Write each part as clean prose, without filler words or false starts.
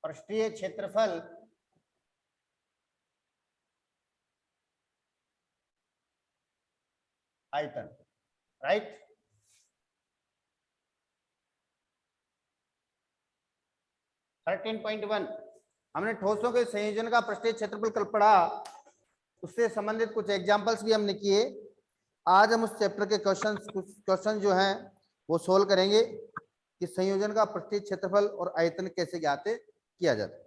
पृष्ठीय क्षेत्रफल आयतन, राइट। थर्टीन पॉइंट वन, हमने ठोसों के संयोजन का पृष्ठीय क्षेत्रफल कल पढ़ा, उससे संबंधित कुछ एग्जांपल्स भी हमने किए। आज हम उस चैप्टर के कुछ क्वेश्चन जो हैं वो सोल्व करेंगे कि संयोजन का पृष्ठीय क्षेत्रफल और आयतन कैसे ज्ञात किया जाता है।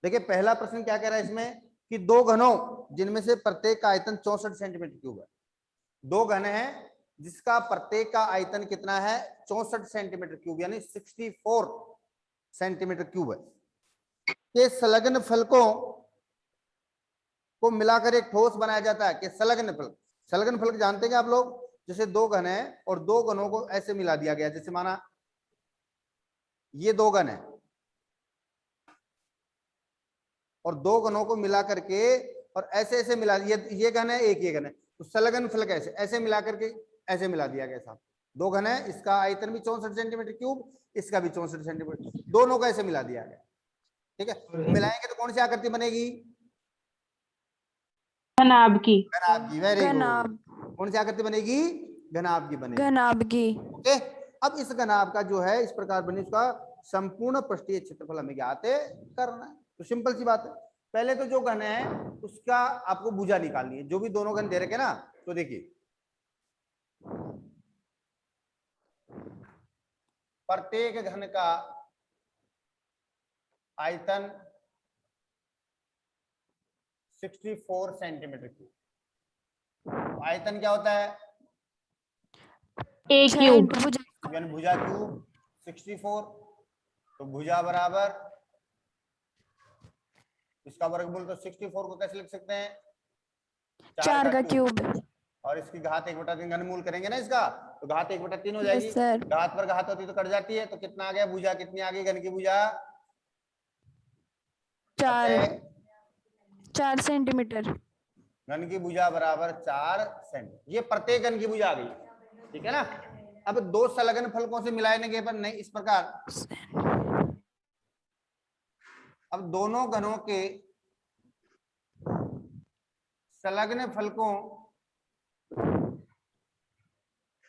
देखिए पहला प्रश्न क्या कह रहा है इसमें कि दो घनों जिनमें से प्रत्येक का आयतन 64 सेंटीमीटर क्यूब है। दो घन है जिसका प्रत्येक का आयतन कितना है 64 सेंटीमीटर क्यूब यानी 64 सेंटीमीटर क्यूब है। के संलग्न फलकों को मिलाकर एक ठोस बनाया जाता है। कि संलग्न फलक जानते हैं आप लोग, जैसे दो घन है और दो घनों को ऐसे मिला दिया गया, जैसे माना ये दो घन है और दो घनों को मिला करके और ऐसे ऐसे मिला, ये घन है एक ये घन है, तो संलग्न फलक ऐसे ऐसे मिला करके ऐसे मिला दिया गया साहब। दो घन है, इसका आयतन भी 64 सेंटीमीटर क्यूब, इसका भी 64 सेंटीमीटर, दोनों को ऐसे मिला दिया गया। ठीक है, मिलाएंगे तो कौन सी आकृति बनेगी? घनाभ की। घनाभ की, वेरी गुड। कौन सी आकृति बनेगी? घनाभ की बनेगी। घनाभ की। ओके, अब इस घनाभ का जो है इस प्रकार बने, उसका संपूर्ण पृष्ठीय क्षेत्रफल हमें ज्ञात करना है। तो सिंपल सी बात है, पहले तो जो घन है उसका आपको भुजा निकालनी है। जो भी दोनों घन दे रखे ना, तो देखिए प्रत्येक घन का आयतन 64 सेंटीमीटर क्यूब। आयतन क्या होता है? ए क्यूब यानी भुजा क्यूब 64, तो भुजा बराबर इसका वर्गमूल, तो 64 को कैसे लिख सकते हैं? 4 का क्यूब। और इसकी घात 1/3 घनमूल करेंगे ना इसका, तो घात 1/3 हो जाएगी। घात पर घात होती तो कट जाती है, तो कितना आ गया? भुजा कितनी आ गई? घन की भुजा 4 सेंटीमीटर। घन की भुजा बराबर 4 सेंटीमीटर। ये प्रत्येक घन की भुजा आ गई, ठीक है ना। अब दो संलग्न फलकों से मिलाने पर नहीं, इस प्रकार अब दोनों घनों के संलग्न फलकों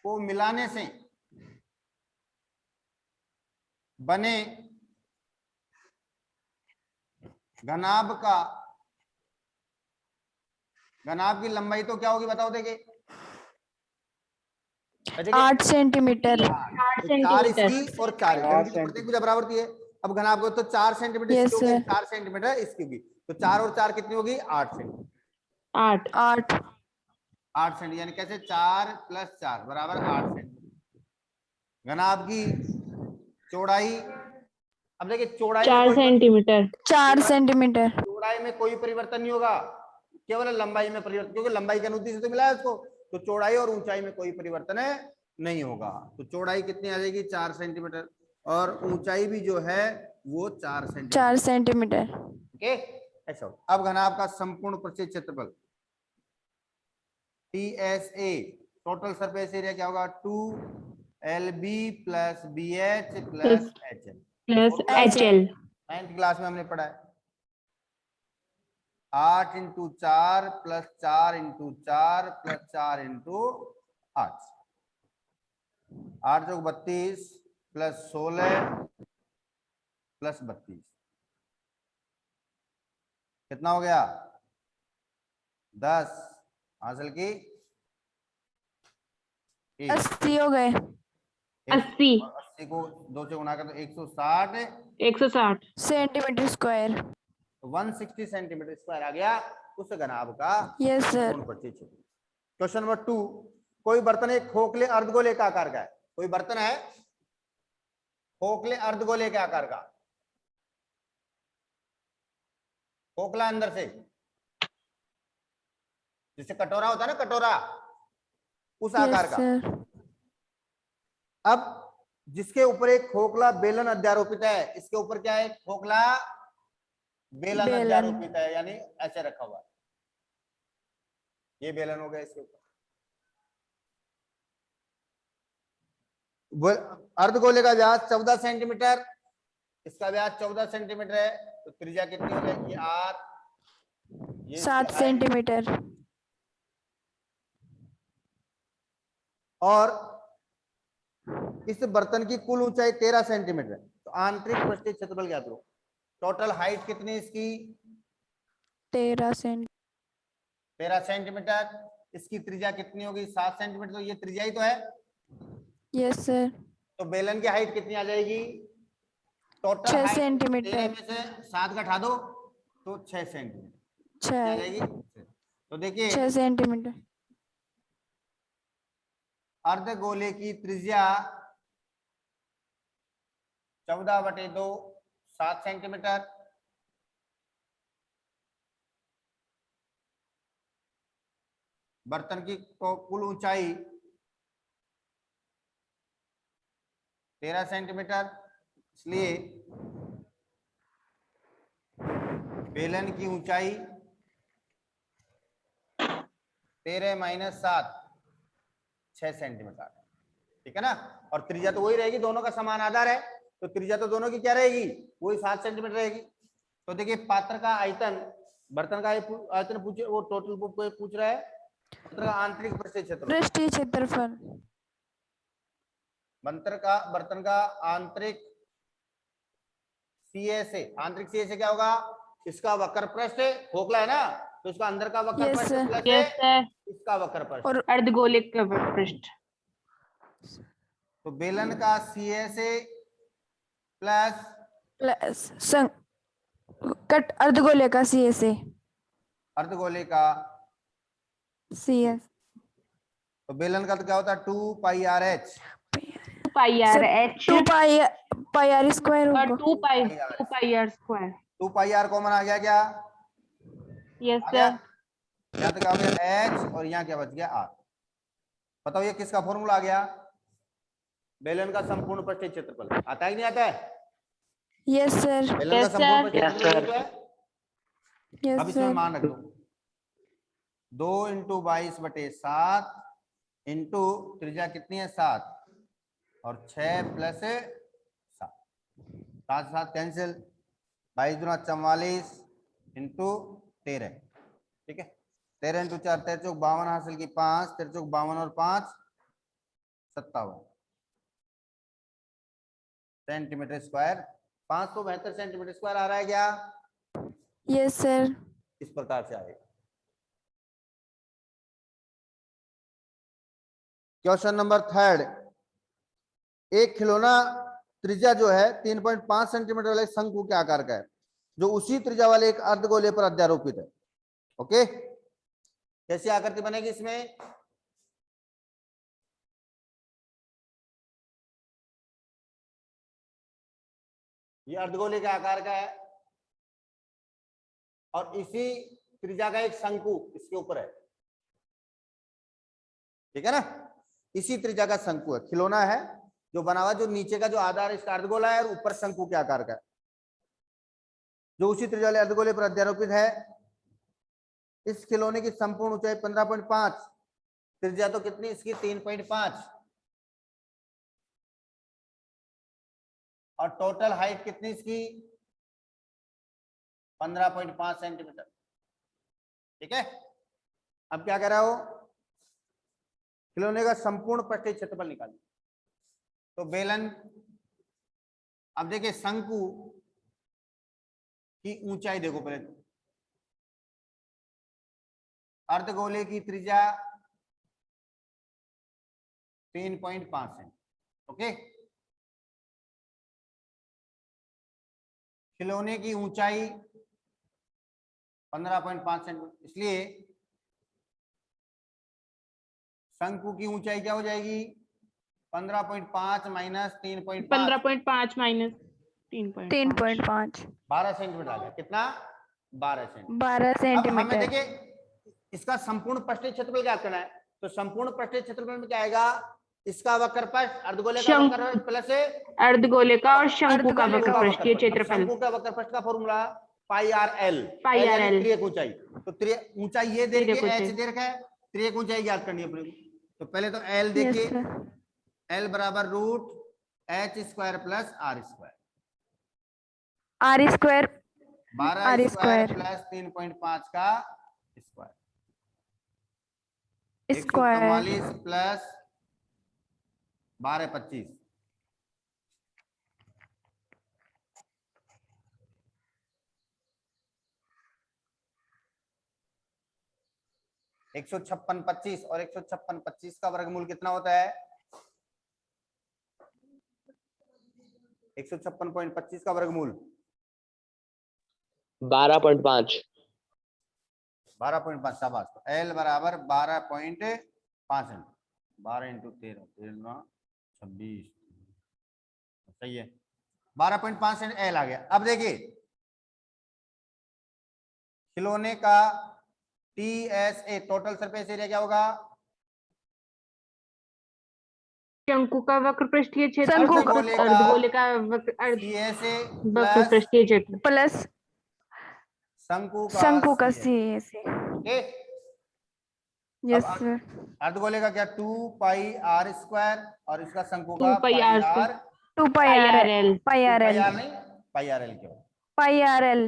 को मिलाने से बने घनाभ की लंबाई तो क्या होगी बताओ? देखिए 8 सेंटीमीटर। 4 इसकी और 4 प्रत्येक भुजा बराबर होती है। अब घनाभ को तो 4 सेंटीमीटर इसकी होगी, 4 सेंटीमीटर इसकी होगी, तो 4 और 4 कितनी होगी? 8 सेंटीमीटर। 8 सेंटीमीटर, यानी कैसे? 4 + 4 बराबर 8 सेंटीमीटर। घनाभ की चौड़ाई, अब देखिए चौड़ाई 4 सेंटीमीटर। 4 सेंटीमीटर। चौड़ाई में कोई परिवर्तन नहीं होगा, केवल लंबाई में परिवर्तन, क्योंकि लंबाई के अनुदिश से तो मिला है उसको, तो चौड़ाई और ऊंचाई में कोई परिवर्तन नहीं होगा। तो चौड़ाई कितनी आ जाएगी? 4 सेंटीमीटर, और ऊंचाई भी जो है वो 4 सेंटीमीटर। ओके, ऐसा। अब घनाभ का संपूर्ण पृष्ठीय क्षेत्रफल TSA, टोटल सरफेस एरिया क्या होगा? 2LB + BH + HL plus HL। 9th class में हमने पढ़ा है। 8 × 4 + 4 × 4 + 4 × 8, 8 × 32 + 16 + 32, कितना हो गया? 10 हासिल की 80 हो गए। 80 को 2 से गुणा कर तो 160 सेंटीमीटर स्क्वायर। 160 सेंटीमीटर स्क्वायर आ गया उस घनाभ का। Yes sir. क्वेश्चन नंबर 2, कोई बर्तन एक खोखले अर्धगोले का आकार का है। कोई बर्तन है खोखले अर्धगोले के आकार का, खोखला अंदर से, जैसे कटोरा होता है ना, कटोरा, उस आकार का। अब जिसके ऊपर एक खोखला बेलन अध्यारोपित है, इसके ऊपर क्या है? खोखला बेलन अध्यारोपित है, यानी ऐसे रखा हुआ है। ये बेलन हो गया इसके ऊपर। अर्धगोले का व्यास 14 सेंटीमीटर, इसका व्यास 14 सेंटीमीटर है, तो त्रिज्या कितनी हो जाएगी r, ये 7 सेंटीमीटर। और इस बर्तन की कुल ऊंचाई 13 सेंटीमीटर है, तो आंतरिक पृष्ठीय क्षेत्रफल ज्ञात करो। टोटल हाइट कितनी इसकी 13 सेंटीमीटर, इसकी त्रिज्या कितनी होगी 7 सेंटीमीटर, तो ये त्रिज्या ही तो है। Yes sir. तो बेलन की हाइट कितनी आ जाएगी, टोटल 6 हाइट सेंटीमीटर। 13 में से 7 घटा दो तो 6 सेंटीमीटर आ जाएगी। तो देखिए 6 सेंटीमीटर। अर्धगोले की त्रिज्या 14/2 7 सेंटीमीटर, बर्तन की कुल ऊंचाई 13 सेंटीमीटर, इसलिए बेलन की ऊंचाई 13 - 7 6 सेंटीमीटर, ठीक है ना। और त्रिज्या तो वही रहेगी, दोनों का समान आधार है, तो त्रिज्या तो दोनों की क्या रहेगी, वही 7 सेंटीमीटर रहेगी। तो देखिए पात्र का आयतन, बर्तन का आयतन पूछे, वो टोटल पूछ रहा है, बर्तन का आंतरिक पृष्ठीय क्षेत्रफल, बर्तन का आंतरिक CSA, आंतरिक CSA क्या होगा, इसका वक्र पृष्ठ खोखला है ना, तो इसका अंदर का वक्र पृष्ठ प्लस इसका वक्र पृष्ठ और अर्धगोलिक का पृष्ठ, तो बेलन का CSA प्लस कट अर्धगोले का CSA, अर्धगोले का CS, तो बेलन का तो क्या होता है 2πRh, 2πr स्क्वायर और 2πr स्क्वायर, 2πr कॉमन आ गया क्या, यस आ गया? सर। यहाँ तो क्या हो गया h और यहाँ क्या बच गया r। बताओ ये किसका फॉर्मूला आ गया, बेलन का संपूर्ण पृष्ठीय क्षेत्रफल। आता है कि नहीं आता है? Yes sir. बेलन का संपूर्ण पृष्ठीय क्षेत्रफल है। अब इसमें मान रख दो 2 × 22/7 इंटू त्रिज्या कितनी है 7 और 6 + 7, 7 7 कैंसिल, 22 × 44 इंटू 13, ठीक है। 13 × 4 13 × 52 हासिल की 5, 13 × 52 और 5 57 सेंटीमीटर स्क्वायर, 572 सेंटीमीटर स्क्वायर आ रहा है क्या? Yes sir. इस प्रकार से आएगा। क्वेश्चन नंबर 3, एक खिलौना त्रिज्या जो है 3.5 सेंटीमीटर वाले शंकु के आकार का है, जो उसी त्रिज्या वाले एक अर्धगोले पर अध्यारोपित है। ओके, कैसी आकृति बनेगी इसमें, ये अर्धगोले के आकार का है और इसी त्रिज्या का एक शंकु इसके ऊपर है, ठीक है ना। इसी त्रिज्या का शंकु है, खिलौना है जो बना हुआ, जो नीचे का जो आधार इसका अर्धगोला है और ऊपर शंकु के आकार का है, जो उसी त्रिज्या वाले अर्धगोले पर अध्यारोपित है। इस खिलौने की संपूर्ण ऊंचाई 15.5, त्रिज्या तो कितनी इसकी 3.5 और टोटल हाइट कितनी इसकी 15.5 सेंटीमीटर, ठीक है। अब क्या कह रहा हो, खिलौने का संपूर्ण पृष्ठीय क्षेत्रफल निकालिए। तो बेलन, अब देखिए शंकु की ऊंचाई देखो पहले, तो अर्धगोले की त्रिज्या 3.5 है, ओके। खिलौने की ऊंचाई 15.5 सेंटीमीटर, इसलिए शंकु की ऊंचाई क्या हो जाएगी 15.5 - 3.5, 15.5 - 3.5, 12 सेंटीमीटर आ गया। कितना 12 सेंटीमीटर। 12 अब हमें सेंटीमीटर। देखिए इसका संपूर्ण पृष्ठीय क्षेत्रफल ज्ञात करना है, तो संपूर्ण पृष्ठीय क्षेत्रफल में क्या आएगा, इसका वक्र पृष्ठ, अर्धगोले का वक्र प्लस अर्धगोले का और शंकु का वक्र पृष्ठीय क्षेत्रफल। शंकु का वक्र पृष्ठ का फॉर्मूला πRL, त्रियक ऊंचाई। तो ऊंचाई ये दे रखी है, h दे रखा है, त्रियक ऊंचाई ज्ञात करनी है अपने को। तो पहले तो L देखिए, L बराबर root h square plus r square, R square 12 R square square plus 3.5 का स्क्वायर, square 144 प्लस 12 25, एक 156 25 और 156 25 का वर्गमूल कितना होता है? 156.25 का वर्गमूल 12.5। 12.5, शाबाश। तो L बराबर 12.5 है, 12 इंटू 13, 13 26, सही है। 12.5 L आ गया। अब देखिए खिलौने का TSA टोटल सरफेस एरिया क्या होगा? शंकु का वक्र पृष्ठीय क्षेत्र, अर्धगोले का अर्धगोले का वक्र CSA वक्र प्लस पृष्ठीय क्षेत्र प्लस शंकु शंकु का का CSA। CSA। ओके, यस अब सर। अर्धगोले का क्या? 2 पाई r स्क्वायर और इसका शंकु 2 का pi pi r r, 2 pi pi r r l, pi r pi l r नहीं, पाई r l क्यों? Pi r l.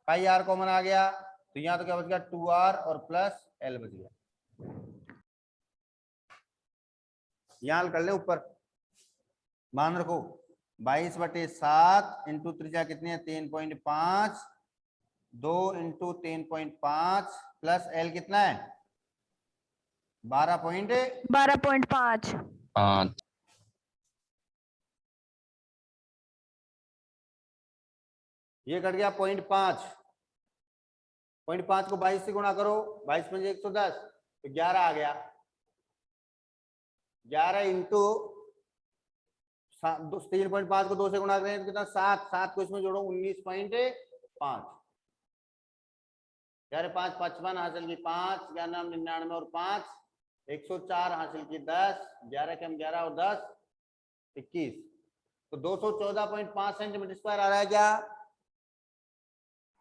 Pi r common आ गया तो यहाँ तो क्या बच गया? 2r और प्लस l बच गया। यहाँ कर ले ऊपर, मान रखो 22/7 इंटू त्रिज्या कितनी है? 3.5, 2 इंटू 3.5 प्लस l कितना है? 12.5। 12.5। ये कट गया 0.5, 0.5 को 22 से गुणा करो, 22 पंजे 110, तो 11 आ गया। 11 इंटू 3.5 को 2 से गुणा करें तो कितना? 7, 7 को इसमें जोड़ो 19.5, 5 55 हासिल की 5, 11 99 और 5 104 हासिल की 10, 11 के हम 11 और 10 21, तो 214.5 सेंटीमीटर स्क्वायर आ रहा है क्या?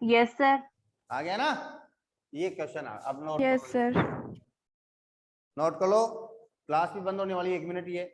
Yes sir. आ गया ना? ये क्वेश्चन अब नोट यस सर। नोट कर लो, क्लास भी बंद होने वाली है, 1 मिनट ये।